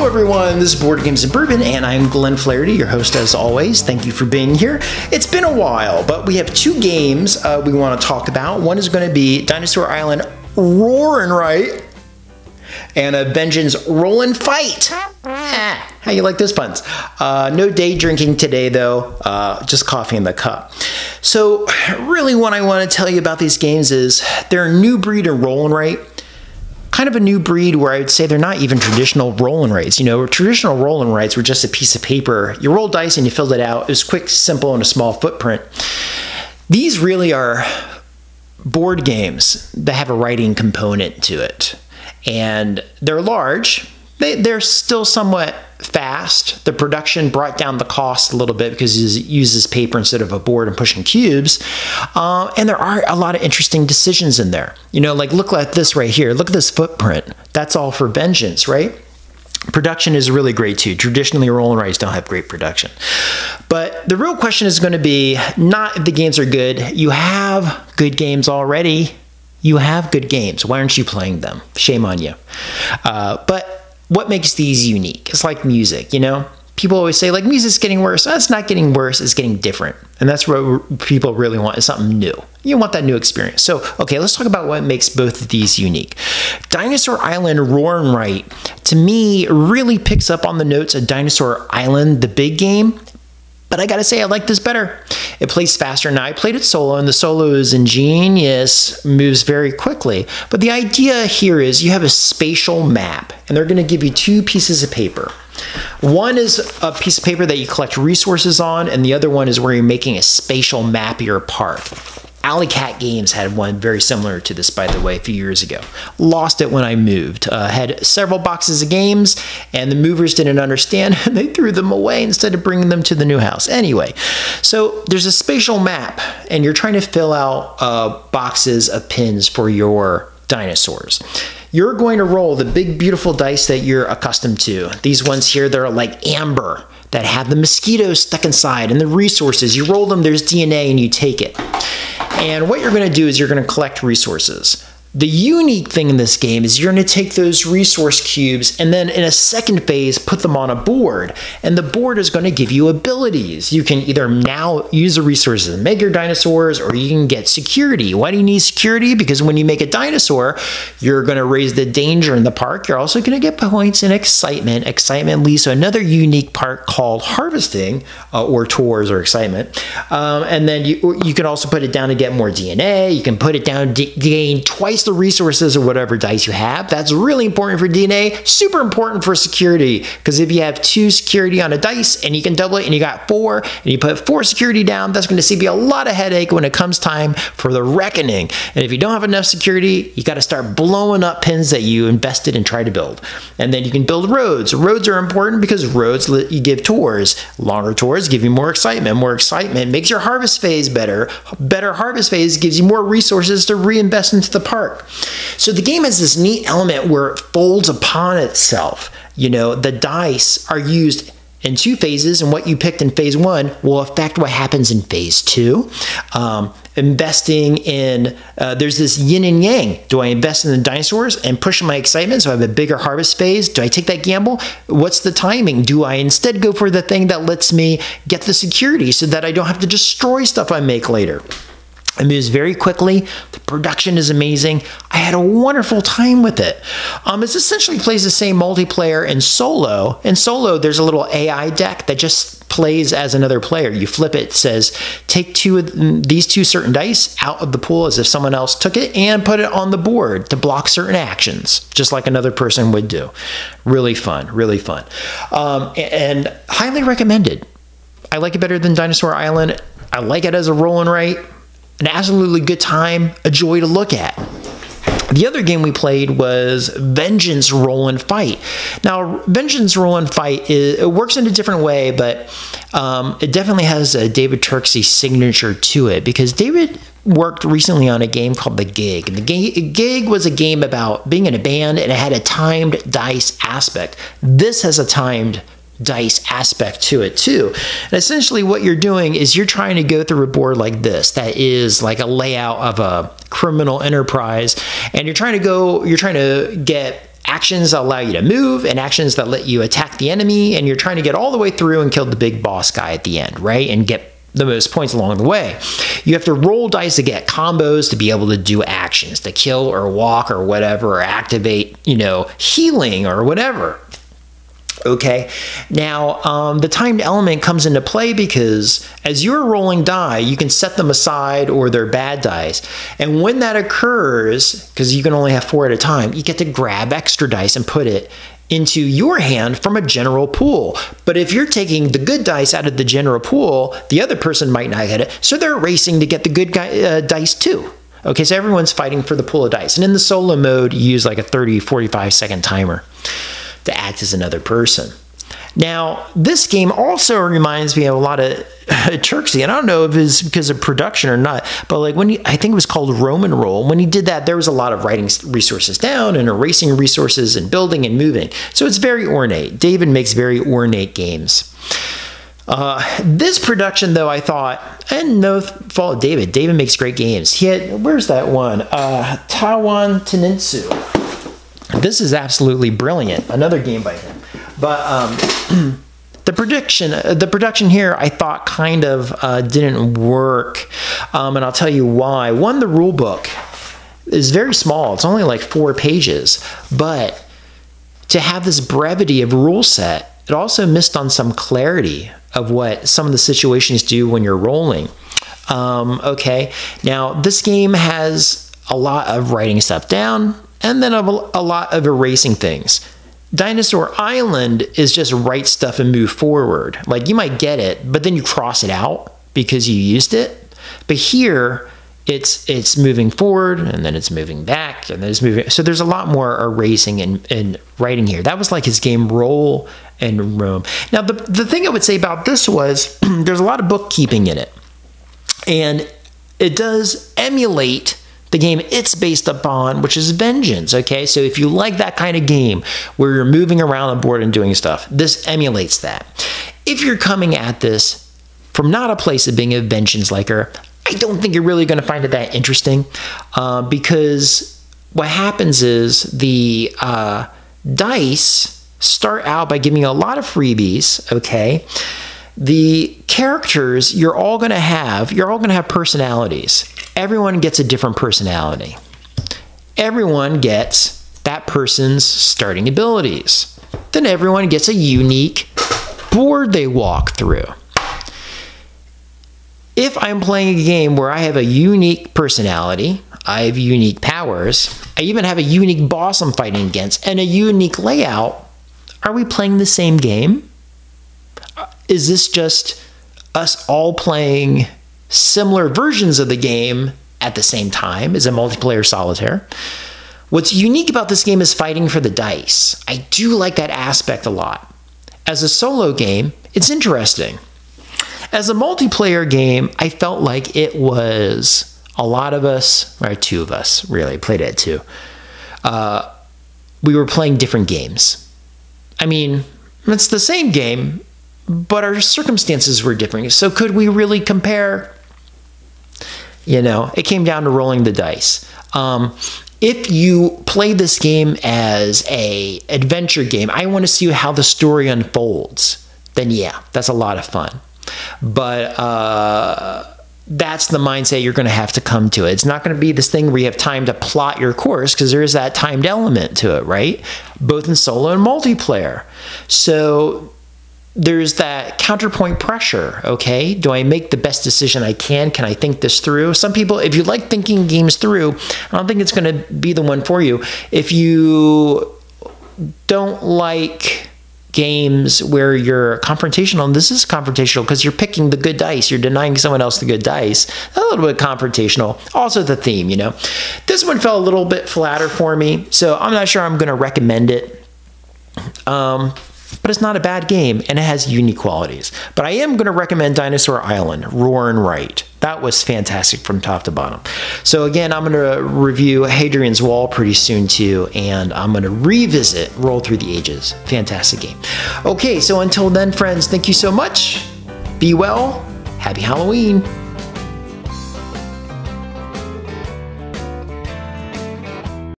Hello everyone, this is Board Games and Bourbon, and I'm Glenn Flaherty, your host as always. Thank you for being here. It's been a while, but we have two games we want to talk about. One is going to be Dinosaur Island Rawr and Write, and a Vengeance Roll and Fight. How you like those puns? No day drinking today though, just coffee in the cup. So really what I want to tell you about these games is they're a new breed of roll and write. Kind of a new breed where I would say they're not even traditional roll and writes. You know, traditional roll and writes were just a piece of paper. You rolled dice and you filled it out. It was quick, simple, and a small footprint. These really are board games that have a writing component to it. And they're large. They're still somewhat fast. The production brought down the cost a little bit because it uses paper instead of a board and pushing cubes. And there are a lot of interesting decisions in there. You know, like look at this right here. Look at this footprint. That's all for Vengeance, right? Production is really great too. Traditionally, roll and writes don't have great production. But the real question is going to be not if the games are good. You have good games already. You have good games. Why aren't you playing them? Shame on you. But what makes these unique? It's like music, you know? People always say, like, music's getting worse. It's not getting worse, it's getting different. And that's what people really want, is something new. You want that new experience. So, okay, let's talk about what makes both of these unique. Dinosaur Island Rawr and Write, to me, really picks up on the notes of Dinosaur Island, the big game. But I gotta say, I like this better. It plays faster. Now, I played it solo, and the solo is ingenious, moves very quickly. But the idea here is you have a spatial map, and they're gonna give you two pieces of paper. One is a piece of paper that you collect resources on, and the other one is where you're making a spatial map of your park. Alley Cat Games had one very similar to this, by the way, a few years ago. Lost it when I moved. Had several boxes of games, and the movers didn't understand, and they threw them away instead of bringing them to the new house. Anyway, so there's a spatial map, and you're trying to fill out boxes of pins for your dinosaurs. You're going to roll the big, beautiful dice that you're accustomed to. These ones here, they're like amber, that have the mosquitoes stuck inside and the resources. You roll them, there's DNA, and you take it. And what you're going to do is you're going to collect resources. The unique thing in this game is you're going to take those resource cubes and then in a second phase put them on a board. And the board is going to give you abilities. You can either now use the resources to make your dinosaurs, or you can get security. Why do you need security? Because when you make a dinosaur, you're going to raise the danger in the park. You're also going to get points and excitement. Excitement leads to another unique part called harvesting, or tours or excitement. And then you can also put it down to get more DNA. You can put it down to gain twice the resources or whatever dice you have. That's really important for DNA, super important for security, because if you have 2 security on a dice and you can double it and you got 4 and you put 4 security down, that's going to save you a lot of headache when it comes time for the reckoning. And if you don't have enough security, you got to start blowing up pins that you invested and try to build. And then you can build roads. Roads are important because roads let you give tours. Longer tours give you more excitement. More excitement makes your harvest phase better. Better harvest phase gives you more resources to reinvest into the park. So the game has this neat element where it folds upon itself. You know, the dice are used in 2 phases, and what you picked in phase 1 will affect what happens in phase 2. Investing in, there's this yin and yang. Do I invest in the dinosaurs and push my excitement so I have a bigger harvest phase? Do I take that gamble? What's the timing? Do I instead go for the thing that lets me get the security so that I don't have to destroy stuff I make later? It moves very quickly. The production is amazing. I had a wonderful time with it. It essentially plays the same multiplayer in solo. In solo, there's a little AI deck that just plays as another player. You flip it, it says, take these 2 certain dice out of the pool as if someone else took it and put it on the board to block certain actions, just like another person would do. Really fun, really fun. And highly recommended. I like it better than Dinosaur Island. I like it as a roll and write. An absolutely good time, a joy to look at. The other game we played was Vengeance Roll and Fight. Now, Vengeance Roll and Fight, it works in a different way, but it definitely has a David Turksey signature to it, because David worked recently on a game called The Gig. And the Gig was a game about being in a band, and it had a timed dice aspect. This has a timed dice aspect to it too. And essentially what you're doing is you're trying to go through a board like this that is like a layout of a criminal enterprise, and you're trying to get actions that allow you to move and actions that let you attack the enemy, and you're trying to get all the way through and kill the big boss guy at the end, right? And get the most points along the way. You have to roll dice to get combos to be able to do actions, to kill or walk or whatever, or activate, you know, healing or whatever. Okay, now the timed element comes into play because as you're rolling die, you can set them aside or they're bad dice. And when that occurs, because you can only have 4 at a time, you get to grab extra dice and put it into your hand from a general pool. But if you're taking the good dice out of the general pool, the other person might not get it, so they're racing to get the good dice too. Okay, so everyone's fighting for the pool of dice. And in the solo mode, you use like a 30, 45-second timer to act as another person. Now, this game also reminds me of a lot of Turksy, and I don't know if it's because of production or not, but like when I think it was called Roman Roll, when he did that, there was a lot of writing resources down and erasing resources and building and moving. So it's very ornate. David makes very ornate games. This production, though, I thought, and no fault of David. David makes great games. He had, where's that one? Tawan Tenitsu. This is absolutely brilliant. Another game by him. But the production here, I thought kind of didn't work. And I'll tell you why. One, the rule book is very small. It's only like 4 pages. But to have this brevity of rule set, it also missed on some clarity of what some of the situations do when you're rolling. Okay, now this game has a lot of writing stuff down, and then a lot of erasing things. Dinosaur Island is just write stuff and move forward. Like, you might get it, but then you cross it out because you used it. But here, it's moving forward, and then it's moving back, and then it's moving. So there's a lot more erasing and writing here. That was like his game Roll and Roam. Now, the thing I would say about this was there's a lot of bookkeeping in it. And it does emulate the game it's based upon, which is Vengeance, okay? So if you like that kind of game where you're moving around the board and doing stuff, this emulates that. If you're coming at this from not a place of being a Vengeance liker, I don't think you're really going to find it that interesting because what happens is the dice start out by giving you a lot of freebies, okay? The characters you're all going to have personalities. Everyone gets a different personality. Everyone gets that person's starting abilities. Then everyone gets a unique board they walk through. If I'm playing a game where I have a unique personality, I have unique powers, I even have a unique boss I'm fighting against, and a unique layout, are we playing the same game? Is this just us all playing similar versions of the game at the same time as a multiplayer solitaire? What's unique about this game is fighting for the dice. I do like that aspect a lot. As a solo game, it's interesting. As a multiplayer game, I felt like it was a lot of us, or 2 of us really, played it too. We were playing different games. I mean, it's the same game, but our circumstances were different. So could we really compare? You know, it came down to rolling the dice. If you play this game as an adventure game, I want to see how the story unfolds, then yeah, that's a lot of fun. But that's the mindset you're going to have to come to it. It's not going to be this thing where you have time to plot your course because there is that timed element to it, right? Both in solo and multiplayer. So there's that counterpoint pressure, okay? Do I make the best decision I can? Can I think this through? Some people, if you like thinking games through, I don't think it's going to be the one for you. If you don't like games where you're confrontational, and this is confrontational because you're picking the good dice, you're denying someone else the good dice, a little bit confrontational. Also the theme, you know. This one fell a little bit flatter for me, so I'm not sure I'm going to recommend it. But it's not a bad game, and it has unique qualities. But I am going to recommend Dinosaur Island, Rawr and Write. That was fantastic from top to bottom. So again, I'm going to review Hadrian's Wall pretty soon too, and I'm going to revisit Roll Through the Ages. Fantastic game. Okay, so until then, friends, thank you so much. Be well. Happy Halloween.